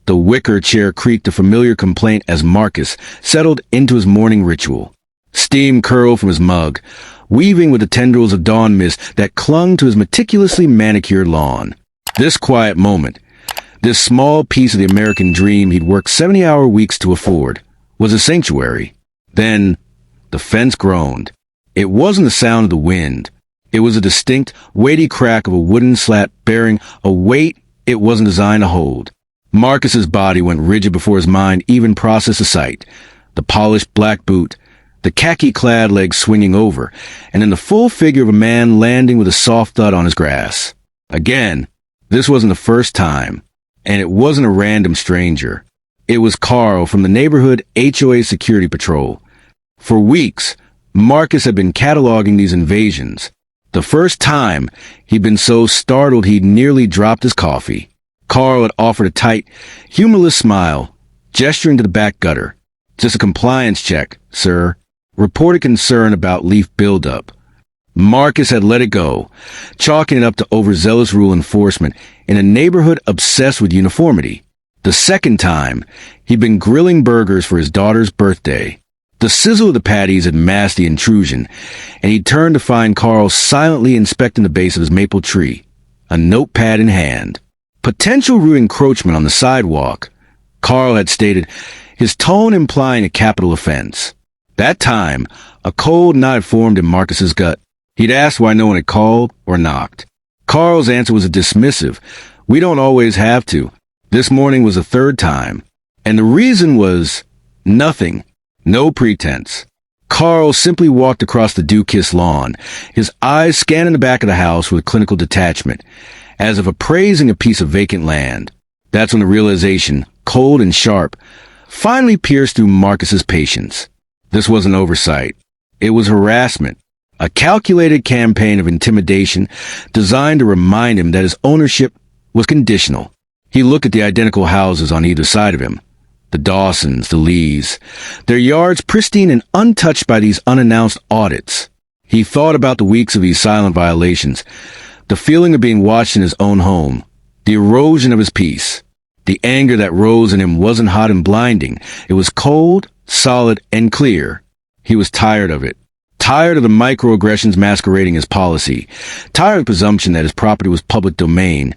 The wicker chair creaked a familiar complaint as Marcus settled into his morning ritual. Steam curled from his mug, weaving with the tendrils of dawn mist that clung to his meticulously manicured lawn. This quiet moment, this small piece of the American dream he'd worked 70-hour weeks to afford, was a sanctuary. Then, the fence groaned. It wasn't the sound of the wind. It was a distinct, weighty crack of a wooden slat bearing a weight it wasn't designed to hold. Marcus's body went rigid before his mind even processed the sight. The polished black boot, the khaki-clad legs swinging over, and then the full figure of a man landing with a soft thud on his grass. Again, this wasn't the first time, and it wasn't a random stranger. It was Carl from the neighborhood HOA security patrol. For weeks, Marcus had been cataloging these invasions. The first time, he'd been so startled he'd nearly dropped his coffee. Carl had offered a tight, humorless smile, gesturing to the back gutter. Just a compliance check, sir. Reported concern about leaf buildup. Marcus had let it go, chalking it up to overzealous rule enforcement in a neighborhood obsessed with uniformity. The second time, he'd been grilling burgers for his daughter's birthday. The sizzle of the patties had masked the intrusion, and he turned to find Carl silently inspecting the base of his maple tree, a notepad in hand. Potential root encroachment on the sidewalk, Carl had stated, his tone implying a capital offense. That time, a cold knot had formed in Marcus's gut. He'd asked why no one had called or knocked. Carl's answer was dismissive. We don't always have to. This morning was the third time. And the reason was nothing. No pretense. Carl simply walked across the dew-kissed lawn, his eyes scanning the back of the house with clinical detachment, as if appraising a piece of vacant land. That's when the realization, cold and sharp, finally pierced through Marcus's patience. This wasn't oversight. It was harassment, a calculated campaign of intimidation designed to remind him that his ownership was conditional. He looked at the identical houses on either side of him. The Dawsons, the Lees, their yards pristine and untouched by these unannounced audits. He thought about the weeks of these silent violations, the feeling of being watched in his own home, the erosion of his peace. The anger that rose in him wasn't hot and blinding. It was cold, solid, and clear. He was tired of it. Tired of the microaggressions masquerading as policy. Tired of the presumption that his property was public domain.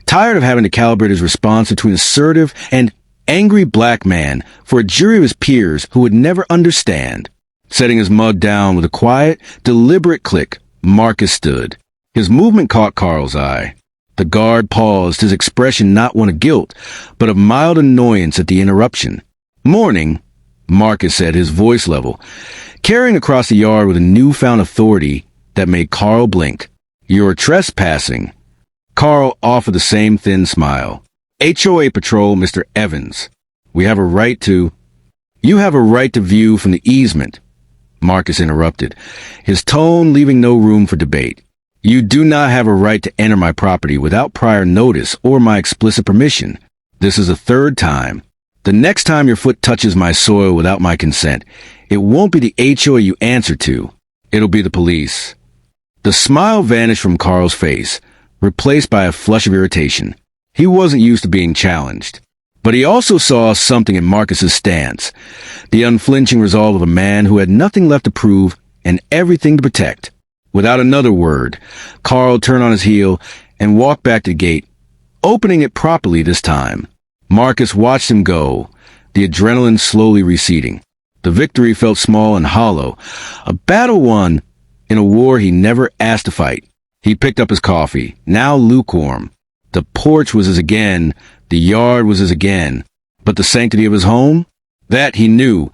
Tired of having to calibrate his response between assertive and angry black man for a jury of his peers who would never understand. Setting his mug down with a quiet, deliberate click, Marcus stood. His movement caught Carl's eye. The guard paused, his expression not one of guilt, but of mild annoyance at the interruption. "Morning," Marcus said, his voice level, carrying across the yard with a newfound authority that made Carl blink. "You're trespassing." Carl offered the same thin smile. "HOA patrol, Mr. Evans. We have a right to—" "You have a right to view from the easement," Marcus interrupted, his tone leaving no room for debate. "You do not have a right to enter my property without prior notice or my explicit permission. This is the third time. The next time your foot touches my soil without my consent, it won't be the HOA you answer to. It'll be the police." The smile vanished from Carl's face, replaced by a flush of irritation. He wasn't used to being challenged. But he also saw something in Marcus's stance, the unflinching resolve of a man who had nothing left to prove and everything to protect. Without another word, Carl turned on his heel and walked back to the gate, opening it properly this time. Marcus watched him go, the adrenaline slowly receding. The victory felt small and hollow, a battle won in a war he never asked to fight. He picked up his coffee, now lukewarm. The porch was his again, the yard was his again, but the sanctity of his home? That, he knew,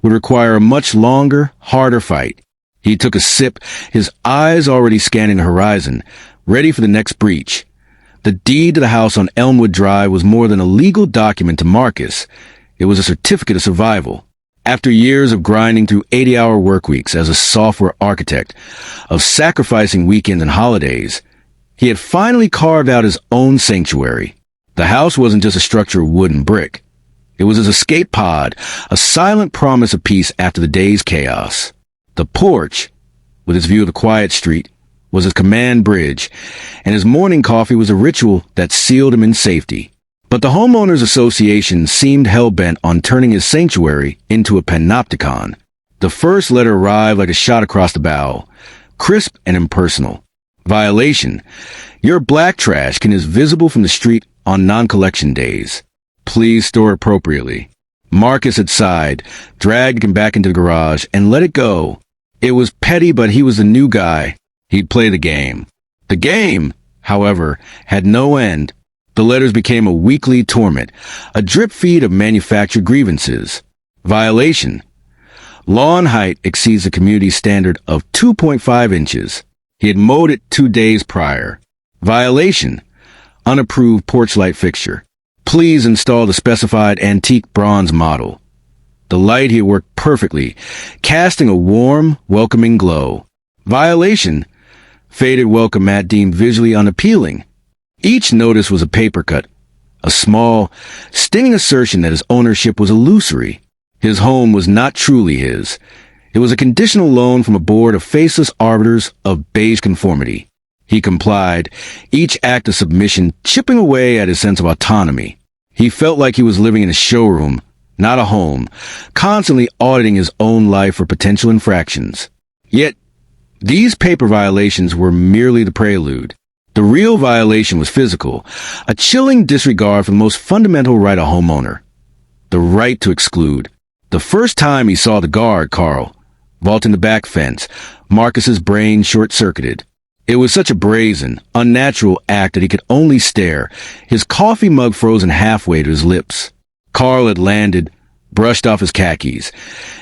would require a much longer, harder fight. He took a sip, his eyes already scanning the horizon, ready for the next breach. The deed to the house on Elmwood Drive was more than a legal document to Marcus. It was a certificate of survival. After years of grinding through 80-hour work weeks as a software architect, of sacrificing weekends and holidays, he had finally carved out his own sanctuary. The house wasn't just a structure of wood and brick. It was his escape pod, a silent promise of peace after the day's chaos. The porch, with its view of the quiet street, was his command bridge, and his morning coffee was a ritual that sealed him in safety. But the Homeowners Association seemed hell-bent on turning his sanctuary into a panopticon. The first letter arrived like a shot across the bow, crisp and impersonal. Violation. Your black trash can is visible from the street on non-collection days. Please store appropriately. Marcus had sighed, dragged him back into the garage, and let it go. It was petty, but he was the new guy. He'd play the game. The game, however, had no end. The letters became a weekly torment, a drip feed of manufactured grievances. Violation. Lawn height exceeds the community standard of 2.5 inches. He had mowed it 2 days prior. Violation. Unapproved porch light fixture. Please install the specified antique bronze model. The light here worked perfectly, casting a warm, welcoming glow. Violation. Faded welcome mat deemed visually unappealing. Each notice was a paper cut, a small, stinging assertion that his ownership was illusory. His home was not truly his. It was a conditional loan from a board of faceless arbiters of beige conformity. He complied, each act of submission chipping away at his sense of autonomy. He felt like he was living in a showroom, not a home, constantly auditing his own life for potential infractions. Yet, these paper violations were merely the prelude. The real violation was physical, a chilling disregard for the most fundamental right of homeowner, the right to exclude. The first time he saw the guard, Carl, vaulting the back fence, Marcus's brain short-circuited. It was such a brazen, unnatural act that he could only stare, his coffee mug frozen halfway to his lips. Carl had landed, brushed off his khakis,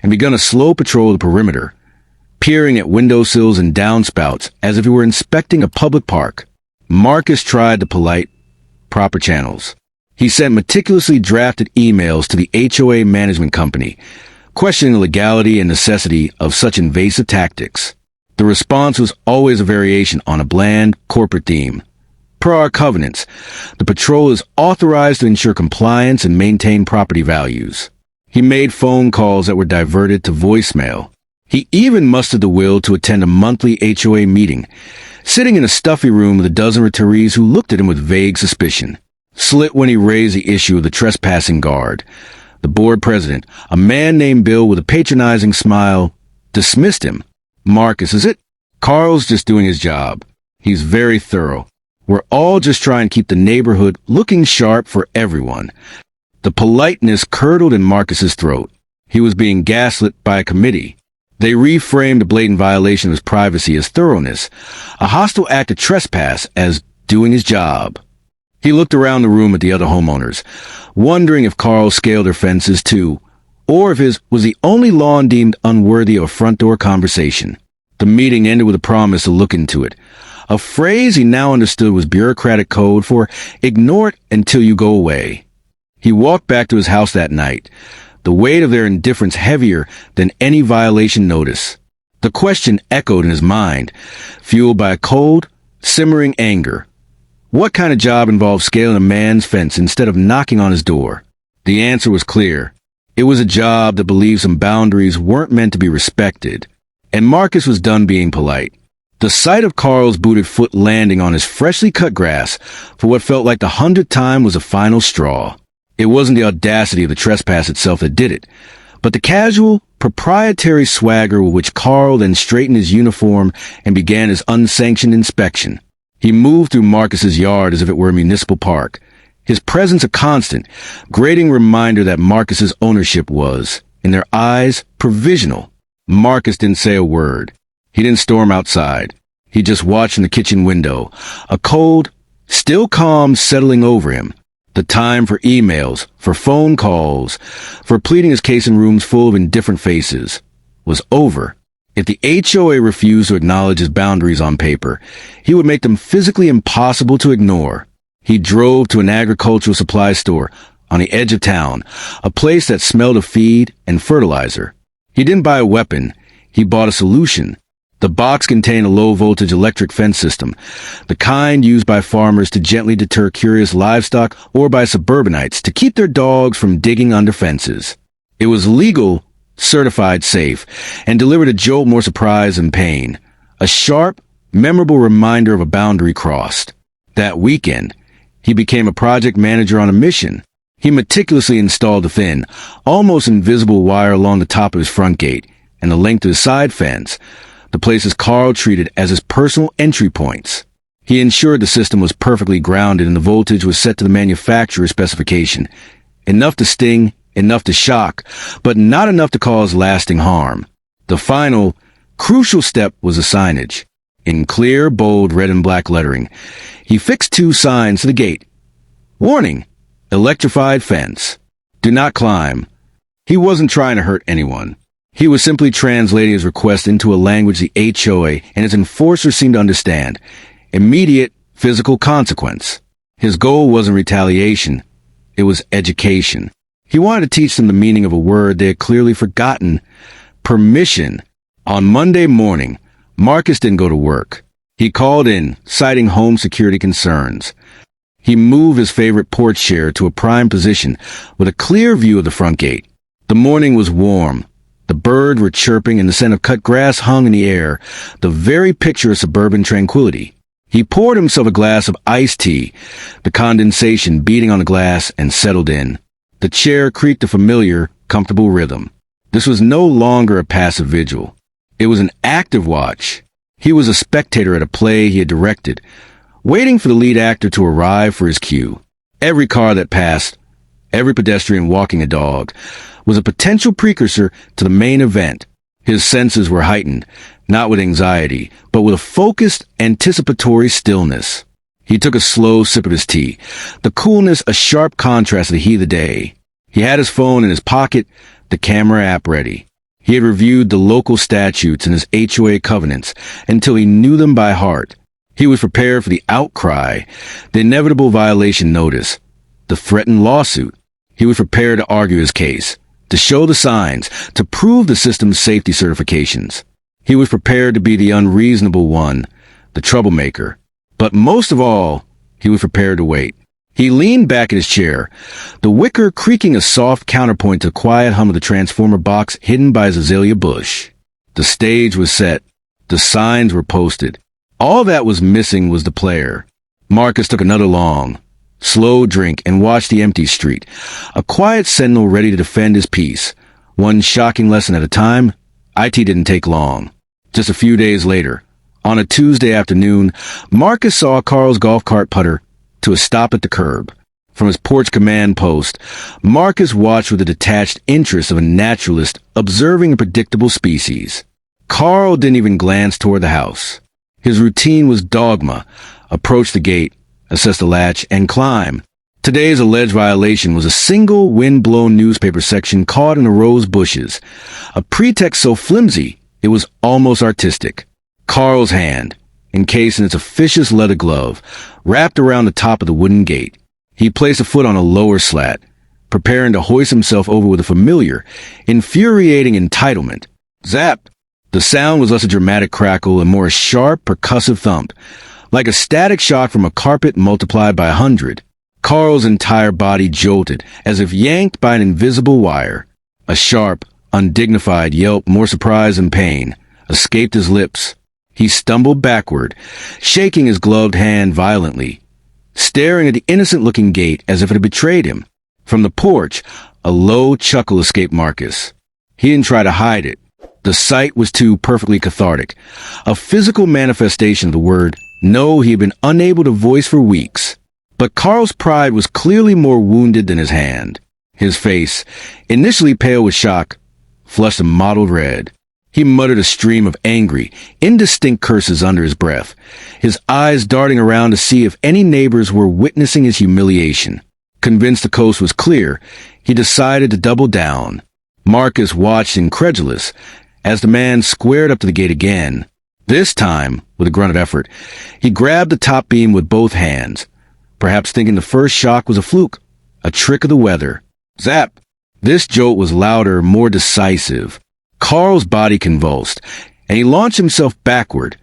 and begun a slow patrol of the perimeter, peering at windowsills and downspouts as if he were inspecting a public park. Marcus tried the polite, proper channels. He sent meticulously drafted emails to the HOA management company, questioning the legality and necessity of such invasive tactics. The response was always a variation on a bland, corporate theme. Per our covenants, the patrol is authorized to ensure compliance and maintain property values. He made phone calls that were diverted to voicemail. He even mustered the will to attend a monthly HOA meeting, sitting in a stuffy room with a dozen retirees who looked at him with vague suspicion. Slit when he raised the issue of the trespassing guard. The board president, a man named Bill with a patronizing smile, dismissed him. Marcus, is it? Carl's just doing his job. He's very thorough. We're all just trying to keep the neighborhood looking sharp for everyone. The politeness curdled in Marcus's throat. He was being gaslit by a committee. They reframed the blatant violation of his privacy as thoroughness, a hostile act of trespass as doing his job. He looked around the room at the other homeowners, wondering if Carl scaled their fences too, or if his was the only lawn deemed unworthy of a front door conversation. The meeting ended with a promise to look into it, a phrase he now understood was bureaucratic code for ignore it until you go away. He walked back to his house that night, the weight of their indifference heavier than any violation notice. The question echoed in his mind, fueled by a cold, simmering anger. What kind of job involved scaling a man's fence instead of knocking on his door? The answer was clear. It was a job that believed some boundaries weren't meant to be respected, and Marcus was done being polite. The sight of Carl's booted foot landing on his freshly cut grass for what felt like the 100th time was a final straw. It wasn't the audacity of the trespass itself that did it, but the casual, proprietary swagger with which Carl then straightened his uniform and began his unsanctioned inspection. He moved through Marcus's yard as if it were a municipal park, his presence a constant, grating reminder that Marcus's ownership was, in their eyes, provisional. Marcus didn't say a word. He didn't storm outside. He just watched from the kitchen window, a cold, still calm settling over him. The time for emails, for phone calls, for pleading his case in rooms full of indifferent faces was over. If the HOA refused to acknowledge his boundaries on paper, he would make them physically impossible to ignore. He drove to an agricultural supply store on the edge of town, a place that smelled of feed and fertilizer. He didn't buy a weapon. He bought a solution. The box contained a low-voltage electric fence system, the kind used by farmers to gently deter curious livestock or by suburbanites to keep their dogs from digging under fences. It was legal, certified safe, and delivered a jolt more surprise than pain, a sharp, memorable reminder of a boundary crossed. That weekend, He became a project manager on a mission. He meticulously installed a thin, almost invisible wire along the top of his front gate and the length of his side fence, the places Carl treated as his personal entry points. He ensured the system was perfectly grounded and the voltage was set to the manufacturer's specification. Enough to sting, enough to shock, but not enough to cause lasting harm. The final, crucial step was the signage. In clear, bold red and black lettering, he fixed 2 signs to the gate. Warning, electrified fence. Do not climb. He wasn't trying to hurt anyone. He was simply translating his request into a language the HOA and its enforcer seemed to understand. Immediate physical consequence. His goal wasn't retaliation. It was education. He wanted to teach them the meaning of a word they had clearly forgotten. Permission. On Monday morning, Marcus didn't go to work. He called in, citing home security concerns. He moved his favorite porch chair to a prime position with a clear view of the front gate. The morning was warm. The birds were chirping and the scent of cut grass hung in the air, the very picture of suburban tranquility. He poured himself a glass of iced tea, the condensation beating on the glass, and settled in. The chair creaked a familiar, comfortable rhythm. This was no longer a passive vigil. It was an active watch. He was a spectator at a play he had directed, waiting for the lead actor to arrive for his cue. Every car that passed, every pedestrian walking a dog, was a potential precursor to the main event. His senses were heightened, not with anxiety, but with a focused, anticipatory stillness. He took a slow sip of his tea, the coolness a sharp contrast to the heat of the day. He had his phone in his pocket, the camera app ready. He had reviewed the local statutes and his HOA covenants until he knew them by heart. He was prepared for the outcry, the inevitable violation notice, the threatened lawsuit. He was prepared to argue his case, to show the signs, to prove the system's safety certifications. He was prepared to be the unreasonable one, the troublemaker. But most of all, he was prepared to wait. He leaned back in his chair, the wicker creaking a soft counterpoint to the quiet hum of the transformer box hidden by his azalea bush. The stage was set. The signs were posted. All that was missing was the player. Marcus took another long, slow drink and watched the empty street, a quiet sentinel ready to defend his peace. One shocking lesson at a time, IT didn't take long. Just a few days later, on a Tuesday afternoon, Marcus saw Carl's golf cart putter to a stop at the curb. From his porch command post, Marcus watched with the detached interest of a naturalist observing a predictable species. Carl didn't even glance toward the house. His routine was dogma: approach the gate, assess the latch, and climb. Today's alleged violation was a single wind-blown newspaper section caught in the rose bushes, a pretext so flimsy it was almost artistic. Carl's hand, encased in its officious leather glove, wrapped around the top of the wooden gate. He placed a foot on a lower slat, preparing to hoist himself over with a familiar, infuriating entitlement. Zap! The sound was less a dramatic crackle and more a sharp, percussive thump, like a static shock from a carpet multiplied by 100. Carl's entire body jolted, as if yanked by an invisible wire. A sharp, undignified yelp, more surprise than pain, escaped his lips. He stumbled backward, shaking his gloved hand violently, staring at the innocent-looking gate as if it had betrayed him. From the porch, a low chuckle escaped Marcus. He didn't try to hide it. The sight was too perfectly cathartic, a physical manifestation of the word no he had been unable to voice for weeks. But Carl's pride was clearly more wounded than his hand. His face, initially pale with shock, flushed a mottled red. He muttered a stream of angry, indistinct curses under his breath, his eyes darting around to see if any neighbors were witnessing his humiliation. Convinced the coast was clear, he decided to double down. Marcus watched incredulous as the man squared up to the gate again. This time, with a grunt of effort, he grabbed the top beam with both hands, perhaps thinking the first shock was a fluke, a trick of the weather. Zap! This jolt was louder, more decisive. Carl's body convulsed, and he launched himself backward,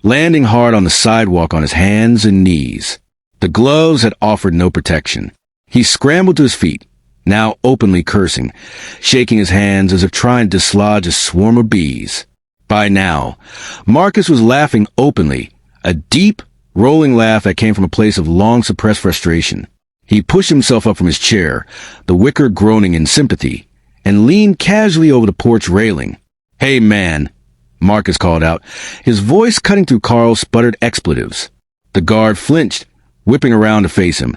landing hard on the sidewalk on his hands and knees. The gloves had offered no protection. He scrambled to his feet, now openly cursing, shaking his hands as if trying to dislodge a swarm of bees. By now, Marcus was laughing openly, a deep, rolling laugh that came from a place of long-suppressed frustration. He pushed himself up from his chair, the wicker groaning in sympathy, and leaned casually over the porch railing. "Hey, man," Marcus called out, his voice cutting through Carl's sputtered expletives. The guard flinched, whipping around to face him,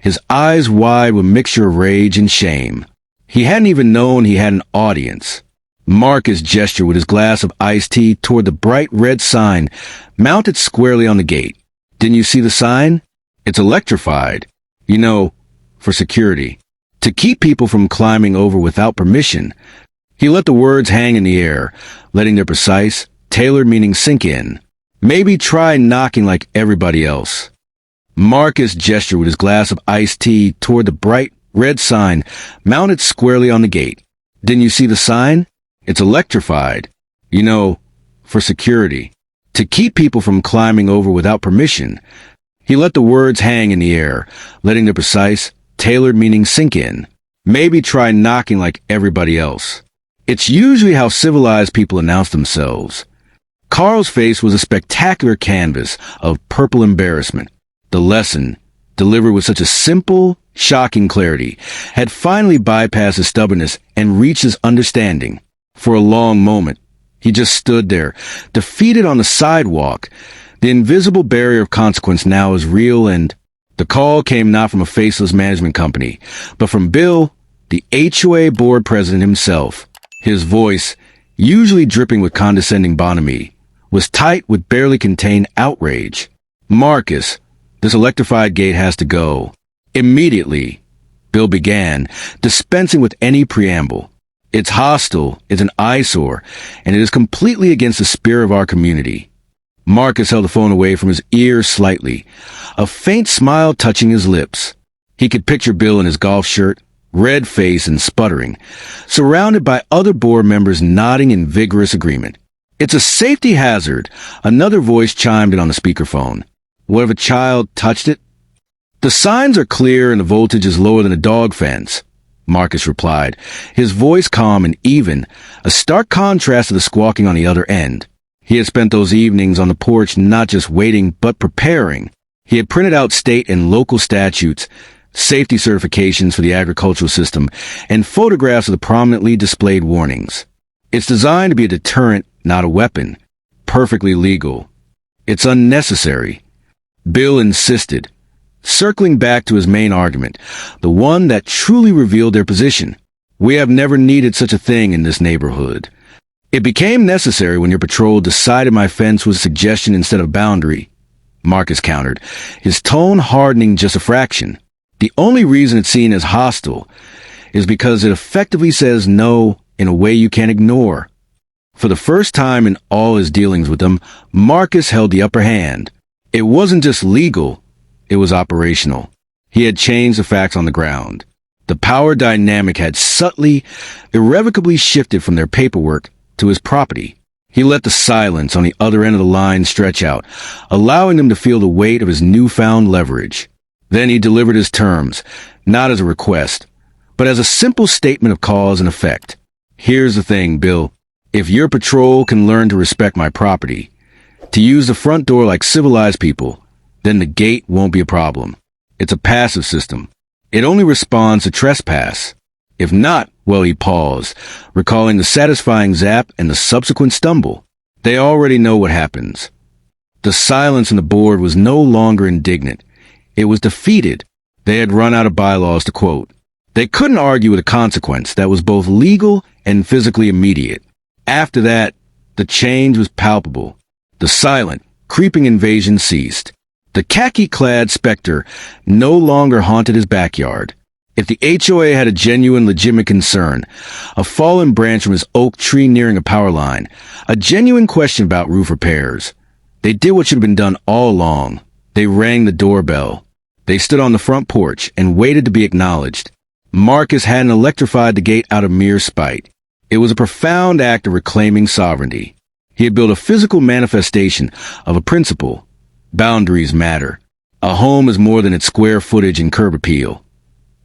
his eyes wide with a mixture of rage and shame. He hadn't even known he had an audience. Marcus gestured with his glass of iced tea toward the bright red sign mounted squarely on the gate. "Didn't you see the sign? It's electrified. You know, for security. To keep people from climbing over without permission." He let the words hang in the air, letting their precise, tailored meaning sink in. "Maybe try knocking like everybody else." Marcus gestured with his glass of iced tea toward the bright red sign mounted squarely on the gate. "Didn't you see the sign? It's electrified. You know, for security. To keep people from climbing over without permission." He let the words hang in the air, letting their precise, tailored meaning sink in. "Maybe try knocking like everybody else." It's usually how civilized people announce themselves. Carl's face was a spectacular canvas of purple embarrassment. The lesson, delivered with such a simple, shocking clarity, had finally bypassed his stubbornness and reached his understanding. For a long moment, he just stood there, defeated on the sidewalk. The invisible barrier of consequence now is real, and the call came not from a faceless management company, but from Bill, the HOA board president himself. His voice, usually dripping with condescending bonhomie, was tight with barely contained outrage. "Marcus, this electrified gate has to go. Immediately," Bill began, dispensing with any preamble. "It's hostile, it's an eyesore, and it is completely against the spirit of our community." Marcus held the phone away from his ear slightly, a faint smile touching his lips. He could picture Bill in his golf shirt, red face and sputtering, surrounded by other board members nodding in vigorous agreement. "It's a safety hazard," another voice chimed in on the speakerphone. "What if a child touched it?" "The signs are clear and the voltage is lower than a dog fence," Marcus replied, his voice calm and even, a stark contrast to the squawking on the other end. He had spent those evenings on the porch not just waiting, but preparing. He had printed out state and local statutes, safety certifications for the agricultural system, and photographs of the prominently displayed warnings. It's designed to be a deterrent, not a weapon. Perfectly legal. It's unnecessary. Bill insisted, circling back to his main argument, the one that truly revealed their position. "We have never needed such a thing in this neighborhood. It became necessary when your patrol decided my fence was a suggestion instead of boundary," Marcus countered, his tone hardening just a fraction. "The only reason it's seen as hostile is because it effectively says no in a way you can't ignore." For the first time in all his dealings with them, Marcus held the upper hand. It wasn't just legal, it was operational. He had changed the facts on the ground. The power dynamic had subtly, irrevocably shifted from their paperwork to his property. He let the silence on the other end of the line stretch out, allowing them to feel the weight of his newfound leverage. Then he delivered his terms, not as a request, but as a simple statement of cause and effect. "Here's the thing, Bill. If your patrol can learn to respect my property, to use the front door like civilized people, then the gate won't be a problem. It's a passive system. It only responds to trespass. If not," well, he paused, recalling the satisfying zap and the subsequent stumble. "They already know what happens." The silence on the board was no longer indignant. It was defeated. They had run out of bylaws to quote. They couldn't argue with a consequence that was both legal and physically immediate. After that, the change was palpable. The silent, creeping invasion ceased. The khaki-clad specter no longer haunted his backyard. If the HOA had a genuine, legitimate concern, a fallen branch from his oak tree nearing a power line, a genuine question about roof repairs, they did what should have been done all along. They rang the doorbell. They stood on the front porch and waited to be acknowledged. Marcus hadn't electrified the gate out of mere spite. It was a profound act of reclaiming sovereignty. He had built a physical manifestation of a principle. Boundaries matter. A home is more than its square footage and curb appeal.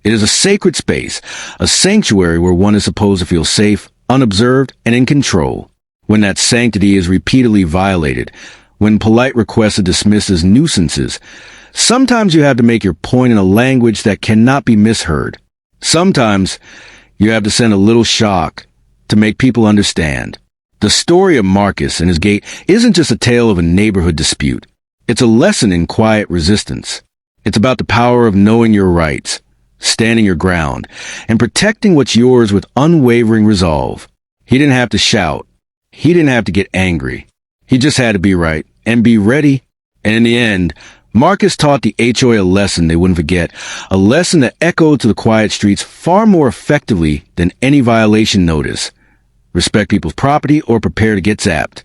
It is a sacred space, a sanctuary where one is supposed to feel safe, unobserved, and in control. When that sanctity is repeatedly violated, when polite requests are dismissed as nuisances. Sometimes you have to make your point in a language that cannot be misheard. Sometimes you have to send a little shock to make people understand. The story of Marcus and his gate isn't just a tale of a neighborhood dispute. It's a lesson in quiet resistance. It's about the power of knowing your rights, standing your ground, and protecting what's yours with unwavering resolve. He didn't have to shout. He didn't have to get angry. He just had to be right and be ready. And in the end, Marcus taught the HOA a lesson they wouldn't forget, a lesson that echoed to the quiet streets far more effectively than any violation notice. Respect people's property or prepare to get zapped.